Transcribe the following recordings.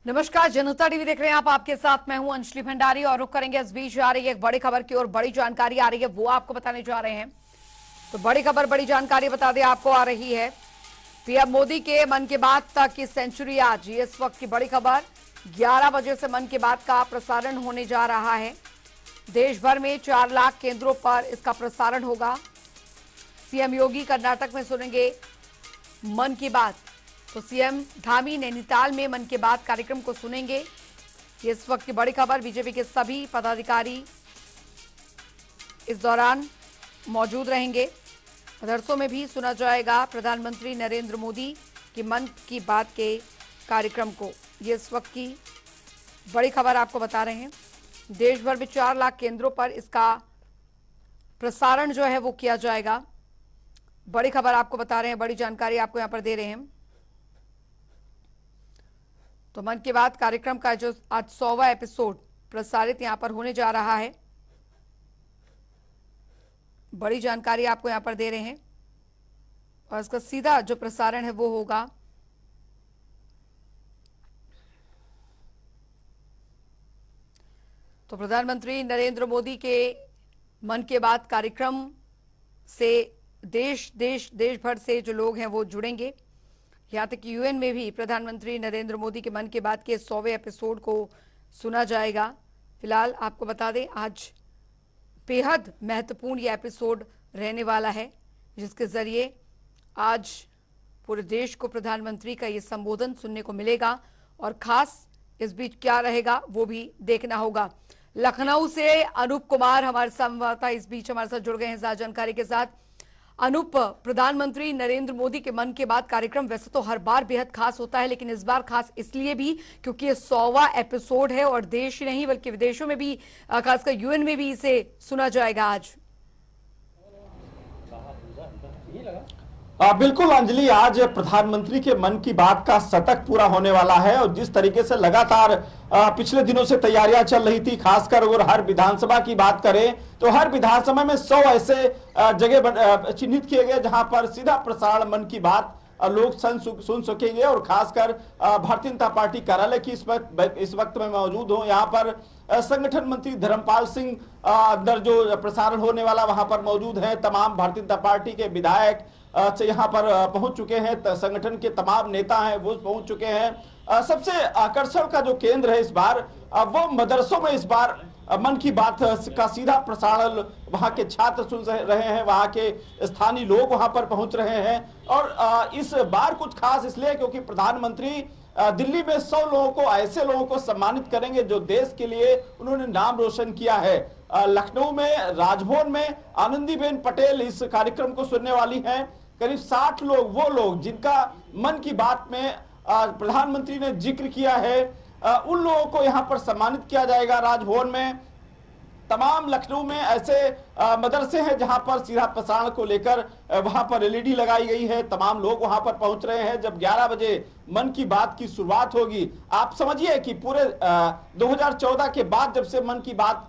नमस्कार, जनता टीवी देख रहे हैं आप। आपके साथ मैं हूं अंजलि भंडारी और रुक करेंगे इस बीच आ रही है एक बड़ी खबर की और बड़ी जानकारी आ रही है, वो आपको बताने जा रहे हैं। तो बड़ी खबर, बड़ी जानकारी बता दें आपको आ रही है। पीएम मोदी के मन की बात तक की सेंचुरी आज, ये इस वक्त की बड़ी खबर। 11 बजे से मन की बात का प्रसारण होने जा रहा है। देश भर में 4 लाख केंद्रों पर इसका प्रसारण होगा। सीएम योगी कर्नाटक में सुनेंगे मन की बात, तो सीएम धामी नैनीताल में मन की बात कार्यक्रम को सुनेंगे। ये इस वक्त की बड़ी खबर। बीजेपी के सभी पदाधिकारी इस दौरान मौजूद रहेंगे। मदरसों में भी सुना जाएगा प्रधानमंत्री नरेंद्र मोदी की मन की बात के कार्यक्रम को। ये इस वक्त की बड़ी खबर आपको बता रहे हैं। देश भर में 4 लाख केंद्रों पर इसका प्रसारण जो है वो किया जाएगा। बड़ी खबर आपको बता रहे हैं, बड़ी जानकारी आपको यहां पर दे रहे हैं। तो मन की बात कार्यक्रम का जो आज 100वां एपिसोड प्रसारित यहां पर होने जा रहा है, बड़ी जानकारी आपको यहां पर दे रहे हैं। और इसका सीधा जो प्रसारण है वो होगा तो प्रधानमंत्री नरेंद्र मोदी के मन की बात कार्यक्रम से देश भर से जो लोग हैं वो जुड़ेंगे। यहाँ तक कि यूएन में भी प्रधानमंत्री नरेंद्र मोदी के मन की बात के 100वें एपिसोड को सुना जाएगा। फिलहाल आपको बता दें, आज बेहद महत्वपूर्ण ये एपिसोड रहने वाला है, जिसके जरिए आज पूरे देश को प्रधानमंत्री का ये संबोधन सुनने को मिलेगा। और खास इस बीच क्या रहेगा वो भी देखना होगा। लखनऊ से अनूप कुमार हमारे संवाददाता इस बीच हमारे साथ जुड़ गए हैं ज्यादा जानकारी के साथ। अनूप, प्रधानमंत्री नरेंद्र मोदी के मन की बात कार्यक्रम वैसे तो हर बार बेहद खास होता है, लेकिन इस बार खास इसलिए भी क्योंकि ये 100वां एपिसोड है और देश ही नहीं बल्कि विदेशों में भी, खासकर यूएन में भी इसे सुना जाएगा आज। बिल्कुल अंजलि, आज प्रधानमंत्री के मन की बात का शतक पूरा होने वाला है और जिस तरीके से लगातार पिछले दिनों से तैयारियां चल रही थी, खासकर अगर हर विधानसभा की बात करें तो हर विधानसभा में 100 ऐसे जगह चिन्हित किए गए जहां पर सीधा प्रसारण मन की बात लोग सुन सकेंगे। और खासकर भारतीय जनता पार्टी कार्यालय की इस वक्त में मौजूद हूं। यहाँ पर संगठन मंत्री धर्मपाल सिंह अंदर जो प्रसारण होने वाला वहां पर मौजूद है। तमाम भारतीय जनता पार्टी के विधायक से यहाँ पर पहुंच चुके हैं। संगठन के तमाम नेता हैं वो पहुंच चुके हैं। सबसे आकर्षण का जो केंद्र है इस बार वो मदरसों में इस बार मन की बात का सीधा प्रसारण वहां के छात्र सुन रहे हैं, वहां के स्थानीय लोग वहां पर पहुंच रहे हैं। और इस बार कुछ खास इसलिए क्योंकि प्रधानमंत्री दिल्ली में 100 लोगों को, ऐसे लोगों को सम्मानित करेंगे जो देश के लिए उन्होंने नाम रोशन किया है। लखनऊ में राजभवन में आनंदीबेन पटेल इस कार्यक्रम को सुनने वाली हैं। करीब 60 लोग, वो लोग जिनका मन की बात में प्रधानमंत्री ने जिक्र किया है, उन लोगों को यहां पर सम्मानित किया जाएगा राजभवन में। तमाम लखनऊ में ऐसे मदरसे हैं जहां पर सीधा प्रसारण को लेकर वहां पर एलईडी लगाई गई है। तमाम लोग वहां पर पहुंच रहे हैं। जब 11 बजे मन की बात की शुरुआत होगी, आप समझिए कि पूरे 2014 के बाद जब से मन की बात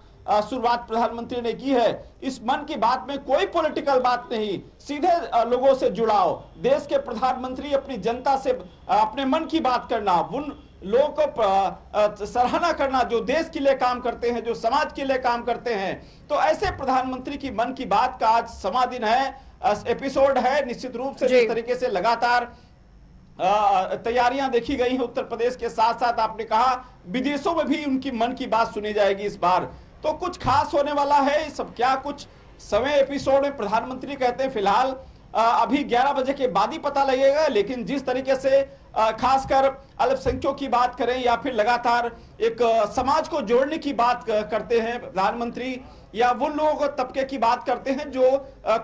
शुरुआत प्रधानमंत्री ने की है, इस मन की बात में कोई पॉलिटिकल बात नहीं, सीधे लोगों से जुड़ाव। देश के प्रधानमंत्री अपनी जनता से अपने मन की बात करना, उन लोगों को सराहना करना जो देश के लिए काम करते हैं, जो समाज के लिए काम करते हैं। तो ऐसे प्रधानमंत्री की मन की बात का आज समा दिन है, एपिसोड है। निश्चित रूप से जिस तरीके से लगातार तैयारियां देखी गई हैं उत्तर प्रदेश के साथ साथ, आपने कहा विदेशों में भी उनकी मन की बात सुनी जाएगी इस बार। तो कुछ खास होने वाला है। सब क्या कुछ समय एपिसोड में प्रधानमंत्री कहते हैं फिलहाल अभी 11 बजे के बाद ही पता लगेगा। लेकिन जिस तरीके से खासकर अल्पसंख्यकों की बात करें या फिर लगातार एक समाज को जोड़ने की बात करते हैं प्रधानमंत्री, या वो लोग तबके की बात करते हैं जो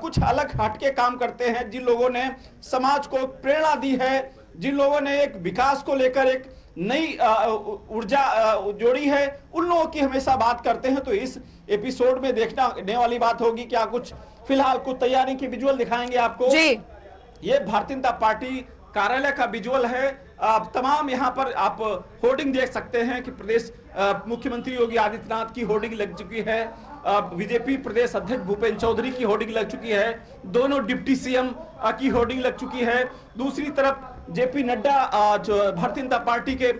कुछ अलग हटके काम करते हैं, जिन लोगों ने समाज को प्रेरणा दी है, जिन लोगों ने एक विकास को लेकर एक नई ऊर्जा जोड़ी है, उन लोगों की हमेशा बात करते हैं। तो इस एपिसोड में देखने वाली बात होगी क्या कुछ। फिलहाल कुछ तैयारी की विजुअल दिखाएंगे आपको जी। ये भारतीय जनता पार्टी कार्यालय का विजुअल है। तमाम यहाँ पर आप होर्डिंग देख सकते हैं कि प्रदेश मुख्यमंत्री योगी आदित्यनाथ की होर्डिंग लग चुकी है, बीजेपी प्रदेश अध्यक्ष भूपेंद्र चौधरी की होर्डिंग लग चुकी है, दोनों डिप्टी सीएम की होर्डिंग लग चुकी है। दूसरी तरफ जेपी नड्डा जो भारतीय जनता पार्टी के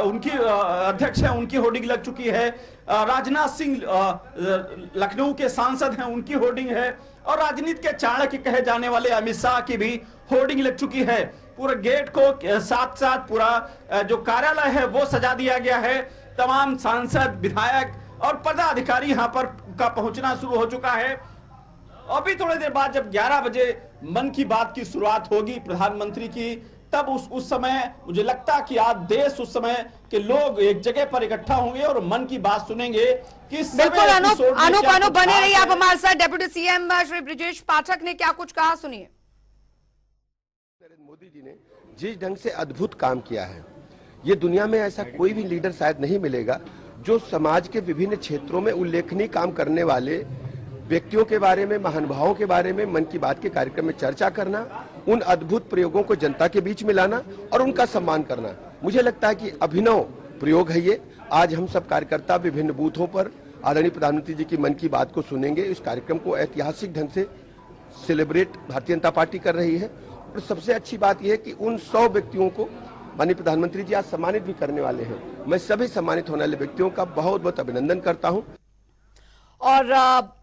उनकी अध्यक्ष हैं, उनकी होर्डिंग लग चुकी है। राजनाथ सिंह लखनऊ के सांसद हैं, उनकी होर्डिंग है। और राजनीति के चाणक्य कहे जाने वाले अमित शाह की भी होर्डिंग लग चुकी है। पूरे गेट को साथ साथ पूरा जो कार्यालय है वो सजा दिया गया है। तमाम सांसद, विधायक और पदाधिकारी यहाँ पर का पहुंचना शुरू हो चुका है। अभी थोड़ी देर बाद जब 11 बजे मन की बात की शुरुआत होगी प्रधानमंत्री की, तब उस समय मुझे लगता है कि आज देश उस समय के लोग एक जगह पर इकट्ठा होंगे और मन की बात सुनेंगे कि बिल्कुल अनूप बने रहिए आप हमारे साथ। डेप्यूटी सीएम श्री ब्रिजेश पाठक ने क्या कुछ कहा, सुनिए। नरेंद्र मोदी जी ने जिस ढंग से अद्भुत काम किया है, ये दुनिया में ऐसा कोई भी लीडर शायद नहीं मिलेगा जो समाज के विभिन्न क्षेत्रों में उल्लेखनीय काम करने वाले व्यक्तियों के बारे में, महानुभावों के बारे में मन की बात के कार्यक्रम में चर्चा करना, उन अद्भुत प्रयोगों को जनता के बीच में लाना और उनका सम्मान करना। मुझे लगता है कि अभिनव प्रयोग है ये। आज हम सब कार्यकर्ता विभिन्न बूथों पर आदरणीय प्रधानमंत्री जी की मन की बात को सुनेंगे। इस कार्यक्रम को ऐतिहासिक ढंग से सेलिब्रेट भारतीय जनता पार्टी कर रही है। और सबसे अच्छी बात यह है कि उन 100 व्यक्तियों को माननीय प्रधानमंत्री जी आज सम्मानित भी करने वाले हैं। मैं सभी सम्मानित होने वाले व्यक्तियों का बहुत बहुत अभिनंदन करता हूं। और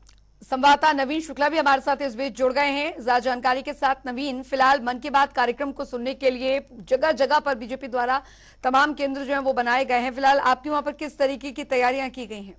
संवाददाता नवीन शुक्ला भी हमारे साथ इस बीच जुड़ गए हैं ज्यादा जानकारी के साथ। नवीन, फिलहाल मन की बात कार्यक्रम को सुनने के लिए जगह जगह पर बीजेपी द्वारा तमाम केंद्र जो हैं वो बनाए गए हैं। फिलहाल आपके वहां पर किस तरीके की तैयारियां की गई हैं?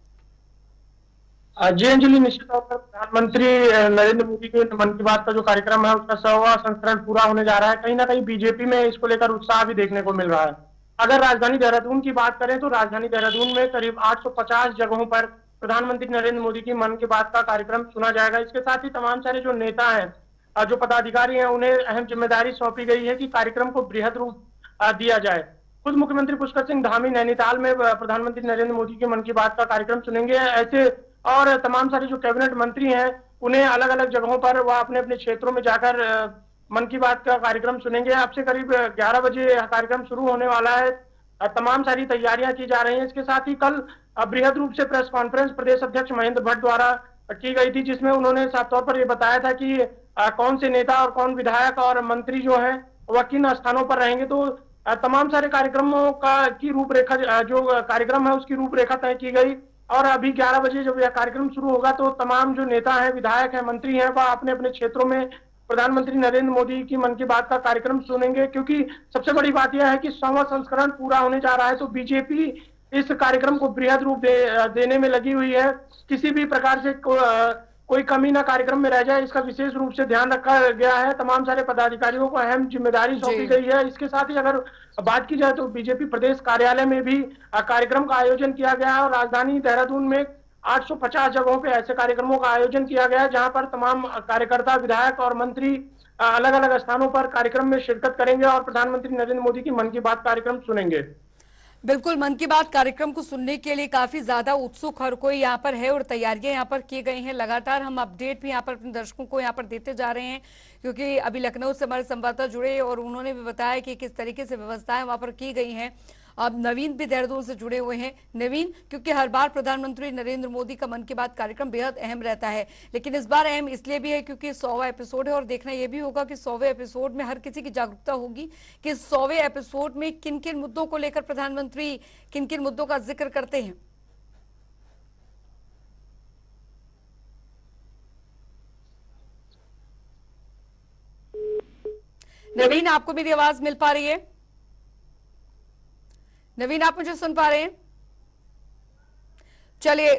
जी अंजलि, निश्चित तौर पर प्रधानमंत्री नरेंद्र मोदी के मन की बात का जो कार्यक्रम है उसका 100वां संस्करण पूरा होने जा रहा है। कहीं ना कहीं बीजेपी में इसको लेकर उत्साह भी देखने को मिल रहा है। अगर राजधानी देहरादून की बात करें तो राजधानी देहरादून में करीब 850 जगहों पर प्रधानमंत्री नरेंद्र मोदी की मन की बात का कार्यक्रम सुना जाएगा। इसके साथ ही तमाम सारे जो नेता हैं, जो पदाधिकारी हैं, उन्हें अहम जिम्मेदारी सौंपी गई है कि कार्यक्रम को बृहद रूप दिया जाए। खुद मुख्यमंत्री पुष्कर सिंह धामी नैनीताल में प्रधानमंत्री नरेंद्र मोदी की मन की बात का कार्यक्रम सुनेंगे। ऐसे और तमाम सारे जो कैबिनेट मंत्री हैं उन्हें अलग अलग जगहों पर वह अपने अपने क्षेत्रों में जाकर मन की बात का कार्यक्रम सुनेंगे। अब से करीब 11 बजे कार्यक्रम शुरू होने वाला है। तमाम सारी तैयारियां की जा रही हैं। इसके साथ ही कल बृहद रूप से प्रेस कॉन्फ्रेंस प्रदेश अध्यक्ष महेंद्र भट्ट द्वारा की गई थी, जिसमें उन्होंने साफ तौर पर यह बताया था कि कौन से नेता और कौन विधायक और मंत्री जो हैं वह किन स्थानों पर रहेंगे। तो तमाम सारे कार्यक्रमों की रूपरेखा, जो कार्यक्रम है उसकी रूपरेखा तय की गई। और अभी 11 बजे जब यह कार्यक्रम शुरू होगा तो तमाम जो नेता हैं, विधायक हैं, मंत्री हैं, वह अपने अपने क्षेत्रों में प्रधानमंत्री नरेंद्र मोदी की मन की बात का कार्यक्रम सुनेंगे। क्योंकि सबसे बड़ी बात यह है कि 100वां संस्करण पूरा होने जा रहा है, तो बीजेपी इस कार्यक्रम को बृहद रूप देने में लगी हुई है। किसी भी प्रकार से कोई कमी ना कार्यक्रम में रह जाए, इसका विशेष रूप से ध्यान रखा गया है। तमाम सारे पदाधिकारियों को अहम जिम्मेदारी सौंपी गई है। इसके साथ ही अगर बात की जाए तो बीजेपी प्रदेश कार्यालय में भी कार्यक्रम का आयोजन किया गया है। और राजधानी देहरादून में 850 जगहों पे ऐसे कार्यक्रमों का आयोजन किया गया है, जहां पर तमाम कार्यकर्ता, विधायक और मंत्री अलग अलग स्थानों पर कार्यक्रम में शिरकत करेंगे और प्रधानमंत्री नरेंद्र मोदी की मन की बात कार्यक्रम सुनेंगे। बिल्कुल, मन की बात कार्यक्रम को सुनने के लिए काफी ज्यादा उत्सुक हर कोई यहाँ पर है और तैयारियां यहाँ पर की गई हैं। लगातार हम अपडेट भी यहाँ पर अपने दर्शकों को यहाँ पर देते जा रहे हैं, क्योंकि अभी लखनऊ से हमारे संवाददाता जुड़े और उन्होंने भी बताया कि किस तरीके से व्यवस्थाएं वहां पर की गई हैं। अब नवीन भी देहरादून से जुड़े हुए हैं। नवीन, क्योंकि हर बार प्रधानमंत्री नरेंद्र मोदी का मन की बात कार्यक्रम बेहद अहम रहता है, लेकिन इस बार अहम इसलिए भी है क्योंकि 100वां एपिसोड है और देखना यह भी होगा कि 100वें एपिसोड में हर किसी की जागरूकता होगी कि 100वें एपिसोड में किन किन मुद्दों को लेकर प्रधानमंत्री किन किन मुद्दों का जिक्र करते हैं। नवीन, आपको मेरी आवाज मिल पा रही है? नवीन, आप मुझे सुन पा रहे हैं? चलिए,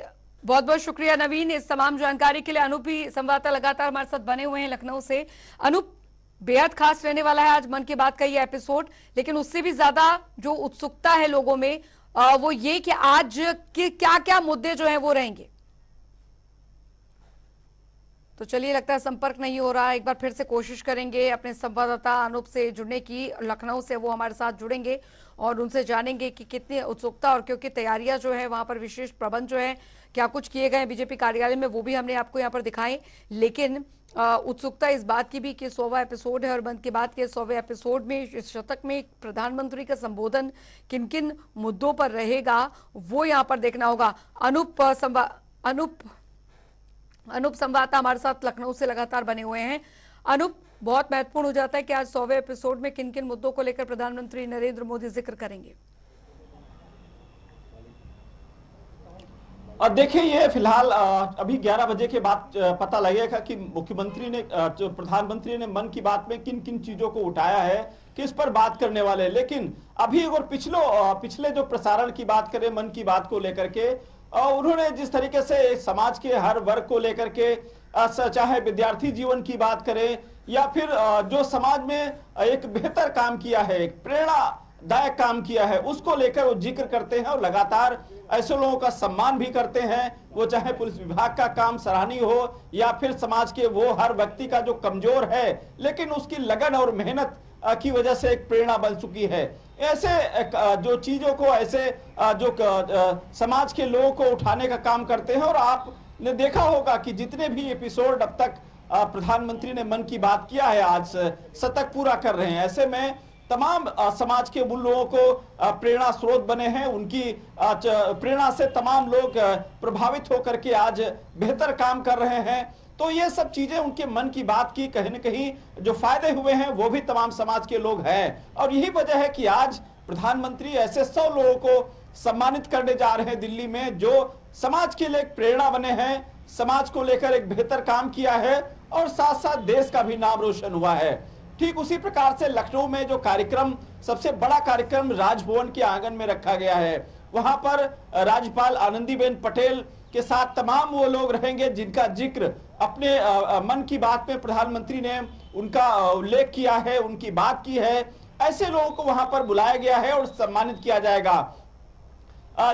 बहुत बहुत शुक्रिया नवीन इस तमाम जानकारी के लिए। अनूप भी संवाददाता लगातार हमारे साथ बने हुए हैं लखनऊ से। अनूप, बेहद खास रहने वाला है आज मन की बात का ये एपिसोड, लेकिन उससे भी ज्यादा जो उत्सुकता है लोगों में वो ये कि आज के क्या क्या मुद्दे जो हैं वो रहेंगे। तो चलिए, लगता है संपर्क नहीं हो रहा है। एक बार फिर से कोशिश करेंगे अपने संवाददाता अनूप से जुड़ने की, लखनऊ से वो हमारे साथ जुड़ेंगे और उनसे जानेंगे कि कितनी उत्सुकता, और क्योंकि तैयारियां जो है वहां पर विशेष प्रबंध जो है क्या कुछ किए गए बीजेपी कार्यालय में, वो भी हमने आपको यहाँ पर दिखाए। लेकिन उत्सुकता इस बात की भी कि 100वां एपिसोड है और मन की बात के 100वें एपिसोड में, इस शतक में प्रधानमंत्री का संबोधन किन किन मुद्दों पर रहेगा वो यहाँ पर देखना होगा। अनूप संवाददाता हमारे साथ लखनऊ से लगातार बने हुए हैं। अनूप, बहुत महत्वपूर्ण हो जाता है कि आज 100वें एपिसोड में किन किन मुद्दों को लेकर प्रधानमंत्री नरेंद्र मोदी जिक्र करेंगे। और देखिए, ये फिलहाल अभी 11 बजे के बाद पता लगेगा कि मुख्यमंत्री ने प्रधानमंत्री ने मन की बात में किन किन चीजों को उठाया है, किस पर बात करने वाले हैं। लेकिन अभी अगर पिछले जो प्रसारण की बात करें मन की बात को लेकर के, उन्होंने जिस तरीके से समाज के हर वर्ग को लेकर के, चाहे विद्यार्थी जीवन की बात करें या फिर जो समाज में एक बेहतर काम किया है, एक प्रेरणादायक काम किया है, उसको लेकर वो जिक्र करते हैं और लगातार ऐसे लोगों का सम्मान भी करते हैं। वो चाहे पुलिस विभाग का काम सराहनीय हो या फिर समाज के वो हर व्यक्ति का जो कमजोर है लेकिन उसकी लगन और मेहनत की वजह से एक प्रेरणा बन चुकी है। ऐसे जो चीजों को, ऐसे जो समाज के लोगों को उठाने का काम करते हैं। और आपने देखा होगा कि जितने भी एपिसोड अब तक प्रधानमंत्री ने मन की बात किया है, आज शतक पूरा कर रहे हैं। ऐसे में तमाम समाज के उन लोगों को प्रेरणा स्रोत बने हैं। उनकी प्रेरणा से तमाम लोग प्रभावित होकर के आज बेहतर काम कर रहे हैं। तो ये सब चीजें उनके मन की बात की कहीं न कहीं जो फायदे हुए हैं वो भी तमाम समाज के लोग हैं। और यही वजह है कि आज प्रधानमंत्री ऐसे 100 लोगों को सम्मानित करने जा रहे हैं दिल्ली में, जो समाज के लिए एक प्रेरणा बने हैं, समाज को लेकर एक बेहतर काम किया है और साथ साथ देश का भी नाम रोशन हुआ है। ठीक उसी प्रकार से लखनऊ में जो कार्यक्रम, सबसे बड़ा कार्यक्रम राजभवन के आंगन में रखा गया है, वहां पर राज्यपाल आनंदीबेन पटेल के साथ तमाम वो लोग रहेंगे जिनका जिक्र अपने मन की बात में प्रधानमंत्री ने उनका उल्लेख किया है, उनकी बात की है। ऐसे लोगों को वहां पर बुलाया गया है और सम्मानित किया जाएगा।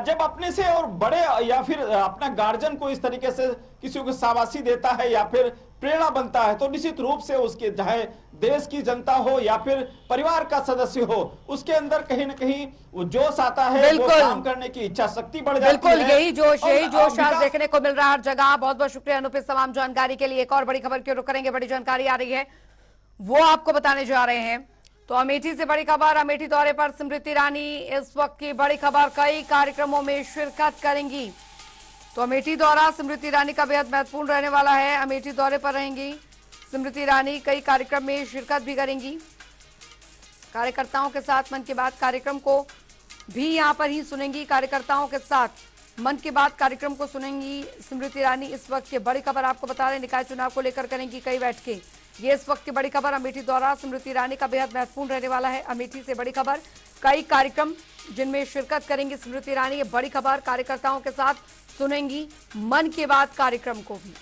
जब अपने से और बड़े या फिर अपना गार्जियन को इस तरीके से किसी को शाबाशी देता है या फिर प्रेरणा बनता है, तो निश्चित रूप से उसके, चाहे देश की जनता हो या फिर परिवार का सदस्य हो, उसके अंदर कहीं न कहीं वो जोश आता है, वो काम करने की इच्छा शक्ति बढ़ जाती है। बिल्कुल, यही जोश आज देखने को मिल रहा है हर जगह। बहुत बहुत शुक्रिया अनूप इस तमाम जानकारी के लिए। एक और बड़ी खबर की रुख करेंगे, बड़ी जानकारी आ रही है वो आपको बताने जा रहे हैं। तो अमेठी से बड़ी खबर, अमेठी दौरे पर स्मृति ईरानी इस वक्त की बड़ी खबर, कई कार्यक्रमों में शिरकत करेंगी। तो अमेठी दौरा स्मृति ईरानी का बेहद महत्वपूर्ण रहने वाला है। अमेठी दौरे पर रहेंगी स्मृति ईरानी, कई कार्यक्रम में शिरकत भी करेंगी। कार्यकर्ताओं के साथ मन की बात कार्यक्रम को भी यहां पर ही सुनेंगी। कार्यकर्ताओं के साथ मन की बात कार्यक्रम को सुनेंगी स्मृति ईरानी। इस वक्त की बड़ी खबर आपको बता रहे, निकाय चुनाव को लेकर करेंगी कई बैठकें। ये इस वक्त की बड़ी खबर, अमेठी दौरा स्मृति ईरानी का बेहद महत्वपूर्ण रहने वाला है। अमेठी से बड़ी खबर, कई कार्यक्रम जिनमें शिरकत करेंगी स्मृति ईरानी। ये बड़ी खबर, कार्यकर्ताओं के साथ सुनेंगी मन की बात कार्यक्रम को भी।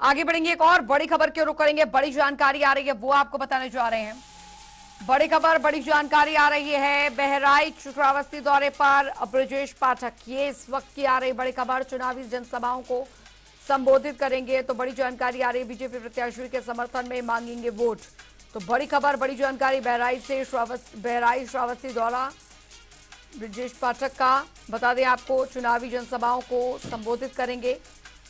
आगे बढ़ेंगे, एक और बड़ी खबर की रुख करेंगे। बड़ी जानकारी आ रही है वो आपको बताने जा रहे हैं। बड़ी खबर, बड़ी जानकारी आ रही है। बहराइच श्रावस्ती दौरे पर ब्रजेश पाठक, ये इस वक्त की आ रही बड़ी खबर। चुनावी जनसभाओं को संबोधित करेंगे। तो बड़ी जानकारी आ रही है, बीजेपी प्रत्याशी के समर्थन में मांगेंगे वोट। तो बड़ी खबर, बड़ी जानकारी बहराइच से, बहराइच श्रावस्ती दौरा ब्रजेश पाठक का, बता दें आपको, चुनावी जनसभाओं को संबोधित करेंगे।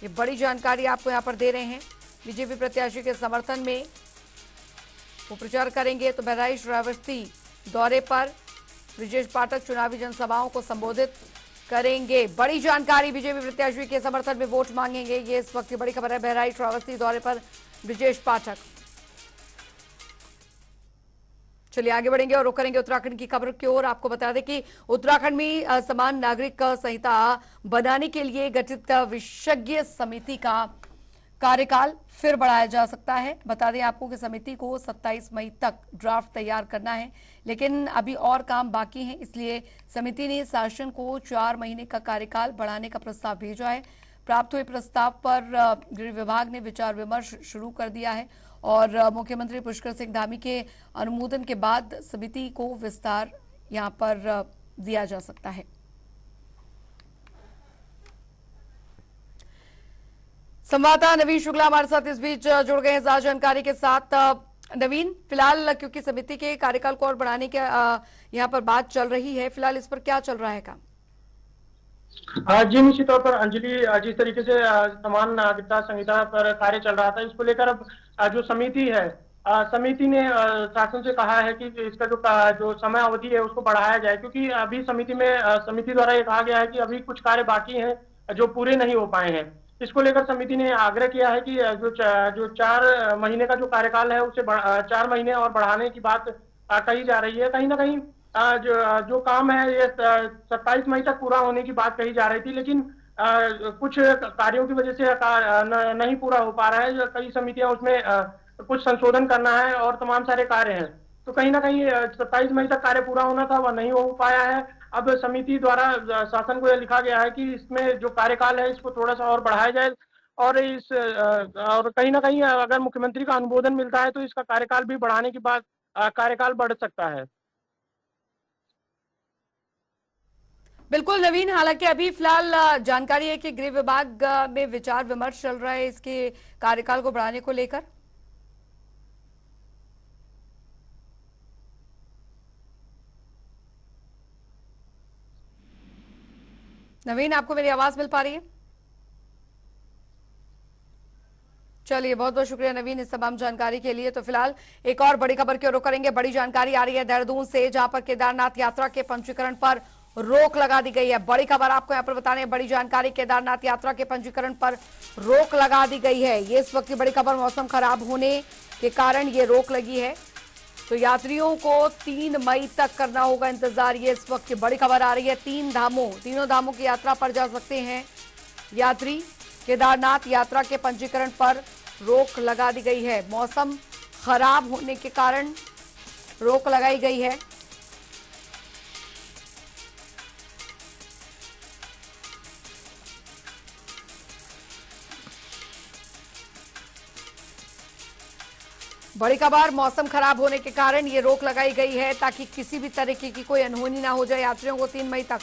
ये बड़ी जानकारी आपको यहाँ पर दे रहे हैं। बीजेपी प्रत्याशी के समर्थन में वो प्रचार करेंगे। तो बहराइच श्रावस्ती दौरे पर ब्रजेश पाठक चुनावी जनसभाओं को संबोधित करेंगे। बड़ी जानकारी, बीजेपी प्रत्याशी के समर्थन में वोट मांगेंगे। ये इस वक्त की बड़ी खबर है। बहराइच श्रावस्ती दौरे पर ब्रजेश पाठक। चलिए आगे बढ़ेंगे और रुक करेंगे उत्तराखंड की खबर की ओर। आपको बता दें कि उत्तराखंड में समान नागरिक संहिता बनाने के लिए गठित विशेषज्ञ समिति का कार्यकाल फिर बढ़ाया जा सकता है। बता दें आपको कि समिति को 27 मई तक ड्राफ्ट तैयार करना है, लेकिन अभी और काम बाकी है, इसलिए समिति ने शासन को 4 महीने का कार्यकाल बढ़ाने का प्रस्ताव भेजा है। प्राप्त हुए प्रस्ताव पर गृह विभाग ने विचार विमर्श शुरू कर दिया है और मुख्यमंत्री पुष्कर सिंह धामी के अनुमोदन के बाद समिति को विस्तार यहां पर दिया जा सकता है। संवाददाता नवीन शुक्ला हमारे साथ इस बीच जुड़ गए हैं ज्यादा जानकारी के साथ। नवीन, फिलहाल क्योंकि समिति के कार्यकाल को और बढ़ाने के यहाँ पर बात चल रही है, फिलहाल इस पर क्या चल रहा है काम? जी, निश्चित तौर पर अंजलि, जिस तरीके से समान नागरिकता संहिता पर कार्य चल रहा था, इसको लेकर अब जो समिति है, समिति ने शासन से कहा है कि इसका जो समय अवधि है उसको बढ़ाया जाए, क्योंकि अभी समिति द्वारा ये कहा गया है कि अभी कुछ कार्य बाकी हैं जो पूरे नहीं हो पाए हैं। इसको लेकर समिति ने आग्रह किया है कि जो 4 महीने का जो कार्यकाल है उसे 4 महीने और बढ़ाने की बात कही जा रही है। कहीं ना कहीं जो काम है ये 27 मई तक पूरा होने की बात कही जा रही थी, लेकिन कुछ कार्यों की वजह से नहीं पूरा हो पा रहा है। कई समितियां उसमें कुछ संशोधन करना है और तमाम सारे कार्य हैं, तो कहीं ना कहीं 27 मई तक कार्य पूरा होना था, वह नहीं हो पाया है। अब समिति द्वारा शासन को यह लिखा गया है कि इसमें जो कार्यकाल है इसको थोड़ा सा और बढ़ाया जाए और और कहीं ना कहीं अगर मुख्यमंत्री का अनुमोदन मिलता है तो इसका कार्यकाल भी बढ़ाने के बाद कार्यकाल बढ़ सकता है। बिल्कुल नवीन, हालांकि अभी फिलहाल जानकारी है कि गृह विभाग में विचार विमर्श चल रहा है इसके कार्यकाल को बढ़ाने को लेकर। नवीन, आपको मेरी आवाज मिल पा रही है? चलिए, बहुत बहुत शुक्रिया नवीन इस तमाम जानकारी के लिए। तो फिलहाल एक और बड़ी खबर की ओर रुख करेंगे। बड़ी जानकारी आ रही है देहरादून से, जहां पर केदारनाथ यात्रा के पंजीकरण पर रोक लगा दी गई है। बड़ी खबर आपको यहां पर बताने, बड़ी जानकारी, केदारनाथ यात्रा के पंजीकरण पर रोक लगा दी गई है। ये इस वक्त की बड़ी खबर, मौसम खराब होने के कारण ये रोक लगी है, तो यात्रियों को 3 मई तक करना होगा इंतजार। ये इस वक्त की बड़ी खबर आ रही है। तीनों धामों की यात्रा पर जा सकते हैं यात्री। केदारनाथ यात्रा के पंजीकरण पर रोक लगा दी गई है। मौसम खराब होने के कारण रोक लगाई गई है। बड़ी खबर, मौसम खराब होने के कारण ये रोक लगाई गई है ताकि किसी भी तरीके की कोई अनहोनी ना हो जाए। यात्रियों को 3 मई तक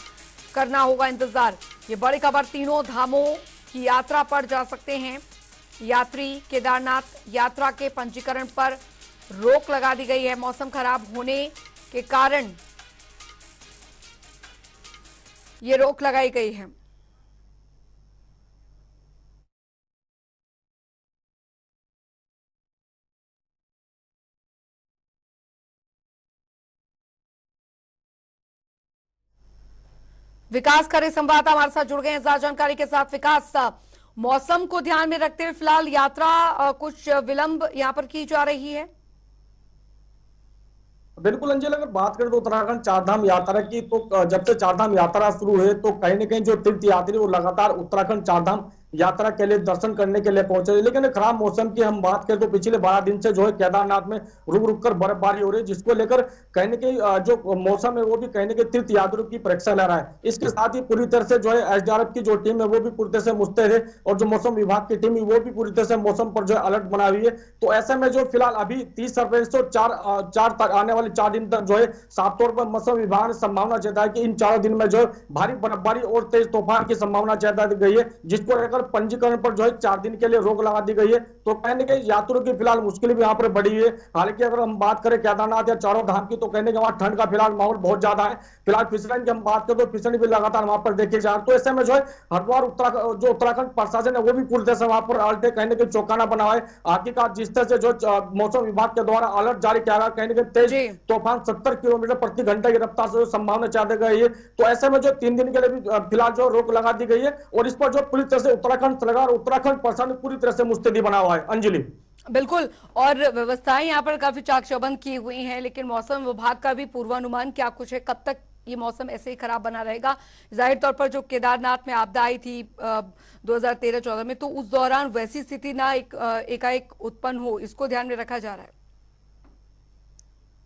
करना होगा इंतजार। ये बड़ी खबर, तीनों धामों की यात्रा पर जा सकते हैं यात्री। केदारनाथ यात्रा के पंजीकरण पर रोक लगा दी गई है मौसम खराब होने के कारण ये रोक लगाई गई है। विकास खरे संवाददाता हमारे साथ जुड़ गए हैं ज्यादा जानकारी के साथ। विकास, मौसम को ध्यान में रखते हुए फिलहाल यात्रा कुछ विलंब यहां पर की जा रही है। बिल्कुल अंजलि, अगर बात करें तो उत्तराखंड चारधाम यात्रा की, तो जब से चारधाम यात्रा शुरू हुई तो कहीं न कहीं जो तीर्थ यात्री वो लगातार उत्तराखंड चारधाम यात्रा के लिए दर्शन करने के लिए पहुंचे। लेकिन खराब मौसम की हम बात करें तो पिछले 12 दिन से जो है केदारनाथ में रुक रुक कर बर्फबारी हो रही है, जिसको लेकर कहीं न कहीं जो मौसम है वो भी कहीं न कहीं तीर्थ यात्रियों की परीक्षा ले रहा है। इसके साथ ही पूरी तरह से जो है एसडीआरएफ की जो टीम है वो भी पूरी तरह से मुस्तैद है और जो मौसम विभाग की टीम है वो भी पूरी तरह से मौसम पर जो है अलर्ट बना हुई है। तो ऐसे में जो फिलहाल अभी 30 फरवरी से आने वाले 4 दिन तक जो है साफ तौर पर मौसम विभाग ने संभावना जताई कि इन 4 दिन में जो भारी बर्फबारी और तेज तूफान की संभावना जता दी गई है, जिसको लेकर पंजीकरण पर जो है 4 दिन के लिए रोक लगा दी गई है। तो कहने के यात्रियों की फिलहाल मुश्किल भी यहाँ पर बढ़ी है। हालांकि अगर हम बात करें केदारनाथ या चारों धाम की, तो कहने के वहां ठंड का फिलहाल माहौल बहुत ज्यादा है। फिलहाल फिसलन की हम बात करें तो फिसलन भी लगातार वहां पर देखे जा रहे। तो ऐसे में जो है हरिद्वार उत्तराखंड प्रशासन है वो भी पूरी तरह से वहां पर अलर्ट है, कहने के चौकाना बना है। आखिरकार जिस तरह से जो मौसम विभाग के द्वारा अलर्ट जारी किया गया, कहने के तेज तूफान 70 किलोमीटर प्रति घंटे की रफ्तार से संभावना चाहते गई है। तो ऐसे में जो 3 दिन के लिए भी फिलहाल जो रोक लगा दी गई है और इस पर जो पूरी तरह से उत्तराखंड सरकार उत्तराखंड प्रशासन पूरी तरह से मुस्तैदी बना हुआ है। अंजलि, बिल्कुल, और व्यवस्थाएं यहाँ पर काफी चाक चौबंद की हुई हैं, लेकिन मौसम विभाग का भी पूर्वानुमान क्या कुछ है, कब तक ये मौसम ऐसे ही खराब बना रहेगा? जाहिर तौर पर जो केदारनाथ में आपदा आई थी 2013-14 में, तो उस दौरान वैसी स्थिति ना एकाएक उत्पन्न हो, इसको ध्यान में रखा जा रहा है।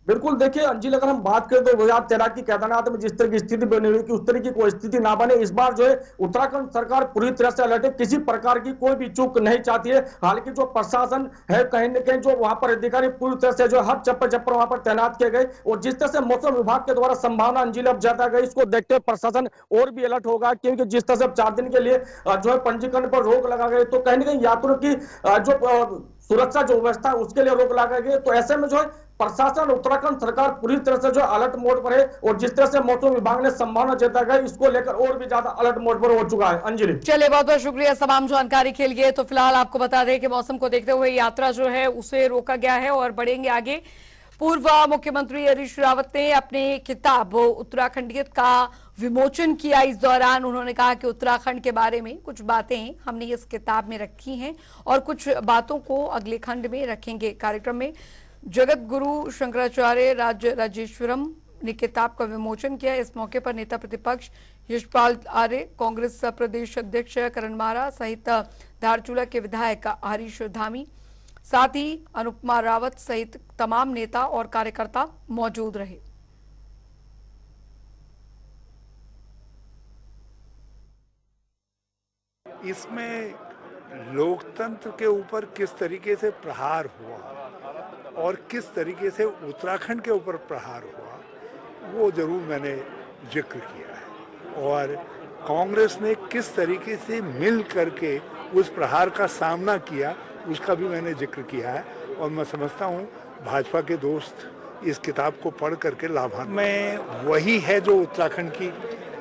बिल्कुल देखिए अंजिल, अगर हम बात करें तो 2013 की केदारनाथ में जिस तरह की स्थिति बनी हुई कि उस तरह की कोई स्थिति ना बने, इस बार जो है उत्तराखंड सरकार पूरी तरह से अलर्ट है, किसी प्रकार की कोई भी चूक नहीं चाहती है। हालांकि जो प्रशासन है कहीं न कहीं जो वहां पर अधिकारी पूरी तरह से जो हर चप्पे चप्पर वहां पर तैनात किए गए, और जिस तरह से मौसम विभाग के द्वारा संभावना अंजिल अब जताई गई, इसको देखते हुए प्रशासन और भी अलर्ट होगा, क्योंकि जिस तरह से 4 दिन के लिए जो है पंजीकरण पर रोक लगा गई, तो कहीं न कहीं यात्रियों की जो सुरक्षा जो व्यवस्था है उसके लिए रोक लगा गई। तो ऐसे में जो है प्रशासन, उत्तराखंड सरकार पूरी तरह से जो अलर्ट मोड पर है, और जिस तरह से मौसम विभाग ने संभावना जताई गई, इसको लेकर और भी ज्यादा अलर्ट मोड पर हो चुका है। अंजलि, चलिए बहुत बहुत शुक्रिया तमाम जानकारी के लिए। तो फिलहाल आपको बता दें कि मौसम को देखते हुए यात्रा जो है उसे रोका गया है और बढ़ेंगे आगे। पूर्व मुख्यमंत्री हरीश रावत ने अपनी किताब उत्तराखंडियत का विमोचन किया। इस दौरान उन्होंने कहा कि उत्तराखंड के बारे में कुछ बातें हमने इस किताब में रखी हैं और कुछ बातों को अगले खंड में रखेंगे। कार्यक्रम में जगत गुरु शंकराचार्य राजेश्वरम ने किताब का विमोचन किया। इस मौके पर नेता प्रतिपक्ष यशपाल आर्य, कांग्रेस प्रदेश अध्यक्ष करण मारा सहित धारचूला के विधायक हरीश धामी, साथ ही अनुपमा रावत सहित तमाम नेता और कार्यकर्ता मौजूद रहे। इसमें लोकतंत्र के ऊपर किस तरीके से प्रहार हुआ और किस तरीके से उत्तराखंड के ऊपर प्रहार हुआ वो जरूर मैंने जिक्र किया है, और कांग्रेस ने किस तरीके से मिल करके उस प्रहार का सामना किया उसका भी मैंने जिक्र किया है। और मैं समझता हूँ भाजपा के दोस्त इस किताब को पढ़ करके लाभान्वित में वही है जो उत्तराखंड की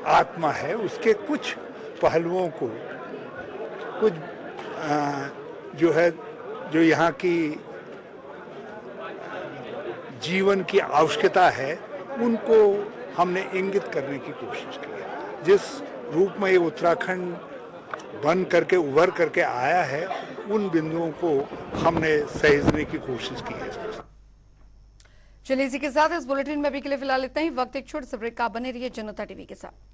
आत्मा है, उसके कुछ पहलुओं को, कुछ जो है जो यहाँ की जीवन की आवश्यकता है उनको हमने इंगित करने की कोशिश की है। जिस रूप में ये उत्तराखंड बन करके उभर करके आया है उन बिंदुओं को हमने सहेजने की कोशिश की है। चलिए इसी के साथ इस बुलेटिन में अभी के लिए फिलहाल इतना ही। वक्त एक छोटे से ब्रेक का, बने रहिए जनता टीवी के साथ।